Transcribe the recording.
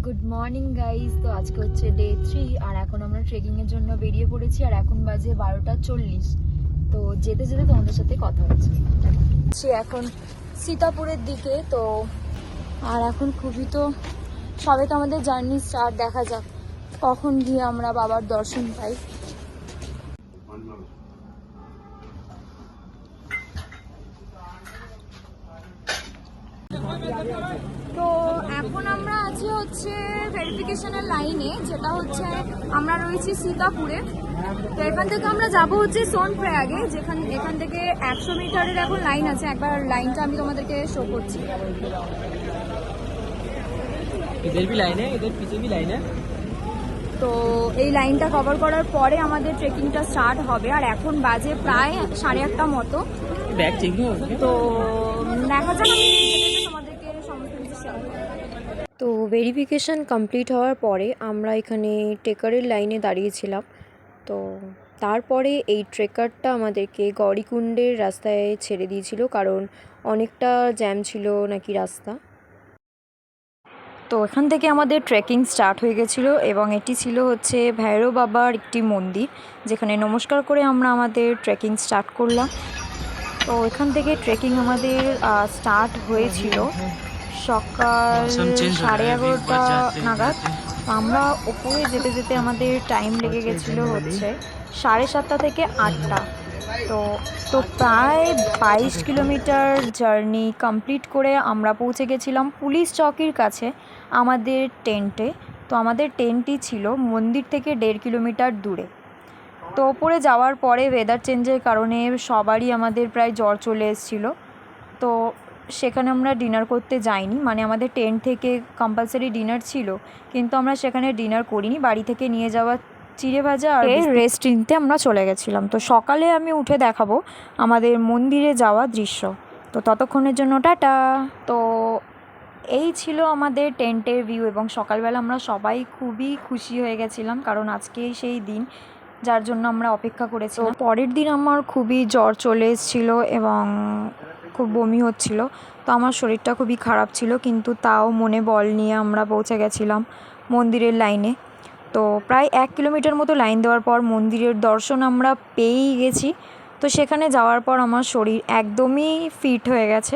Good morning guys. তো আজকে হচ্ছে ডে 3 আর এখন আমরা ট্রেকিংয়ের জন্য বেরিয়ে পড়েছি আর এখন বাজে 12:40। তো যেতে যেতে তোমাদের সাথে কথা হচ্ছে। এখন সীতাপুরের দিকে তো আর এখন খুবই তো সবে তো আমাদের জার্নি স্টার্ট, দেখা যাক কখন গিয়ে আমরা বাবার দর্শন পাই। তো এখন আমরা আছি হচ্ছে ভেরিফিকেশনের লাইনে, যেটা হচ্ছে আমরা রয়েছি সীতাপুরে। তো এখান থেকে আমরা যাব হচ্ছে সোনপ্রয়াগে, এখান থেকে 100 মিটারের এখন লাইন আছে। একবার লাইনটা আমি তোমাদেরকে শো করছি। इधर भी लाइन है, इधर पीछे भी लाइन है। তো এই লাইনটা কভার করার পরে আমাদের ট্রেকিংটা স্টার্ট হবে আর এখন বাজে প্রায় 8:30 মতো। बैग चेक हो তো দেখা যাক, আমি তোমাদেরকে সমস্ত কিছু শেয়ার করব। তো ভেরিফিকেশান কমপ্লিট হওয়ার পরে আমরা এখানে ট্রেকারের লাইনে দাঁড়িয়েছিলাম। তো তারপরে এই ট্রেকারটা আমাদেরকে গৌরীকুণ্ডের রাস্তায় ছেড়ে দিয়েছিল, কারণ অনেকটা জ্যাম ছিল নাকি রাস্তা। তো এখান থেকে আমাদের ট্রেকিং স্টার্ট হয়ে গেছিলো এবং এটি ছিল হচ্ছে ভৈরব বাবার একটি মন্দির, যেখানে নমস্কার করে আমরা আমাদের ট্রেকিং স্টার্ট করলাম। তো এখান থেকে ট্রেকিং আমাদের স্টার্ট হয়েছিল সকাল 11:30 নাগাদ। আমরা ওপরে যেতে যেতে আমাদের টাইম লেগে গেছিলো হচ্ছে 7:30 থেকে 8টা। তো প্রায় 22 কিলোমিটার জার্নি কমপ্লিট করে আমরা পৌঁছে গেছিলাম পুলিশ চৌকির কাছে আমাদের টেন্টে। তো আমাদের টেন্টই ছিল মন্দির থেকে 1.5 কিলোমিটার দূরে। তো ওপরে যাওয়ার পরে ওয়েদার চেঞ্জের কারণে সবারই আমাদের প্রায় জ্বর চলে এসেছিলো। তো সেখানে আমরা ডিনার করতে যাইনি, মানে আমাদের টেন্ট থেকে কম্পালসারি ডিনার ছিল, কিন্তু আমরা সেখানে ডিনার করিনি। বাড়ি থেকে নিয়ে যাওয়া চিড়ে ভাজা আর রেস্ট নিতে আমরা চলে গেছিলাম। তো সকালে আমি উঠে দেখাবো আমাদের মন্দিরে যাওয়া দৃশ্য। তো ততক্ষণের জন্য টাটা। তো এই ছিল আমাদের টেন্টের ভিউ এবং সকালবেলা আমরা সবাই খুবই খুশি হয়ে গেছিলাম, কারণ আজকেই সেই দিন যার জন্য আমরা অপেক্ষা করেছিলাম। পরের দিন আমার খুবই জ্বর চলে এসেছিলো এবং খুব বমি হচ্ছিল। তো আমার শরীরটা খুবই খারাপ ছিল, কিন্তু তাও মনে বল নিয়ে আমরা পৌঁছে গেছিলাম মন্দিরের লাইনে। তো প্রায় 1 কিলোমিটার মতো লাইন দেওয়ার পর মন্দিরের দর্শন আমরা পেয়েই গেছি। তো সেখানে যাওয়ার পর আমার শরীর একদমই ফিট হয়ে গেছে।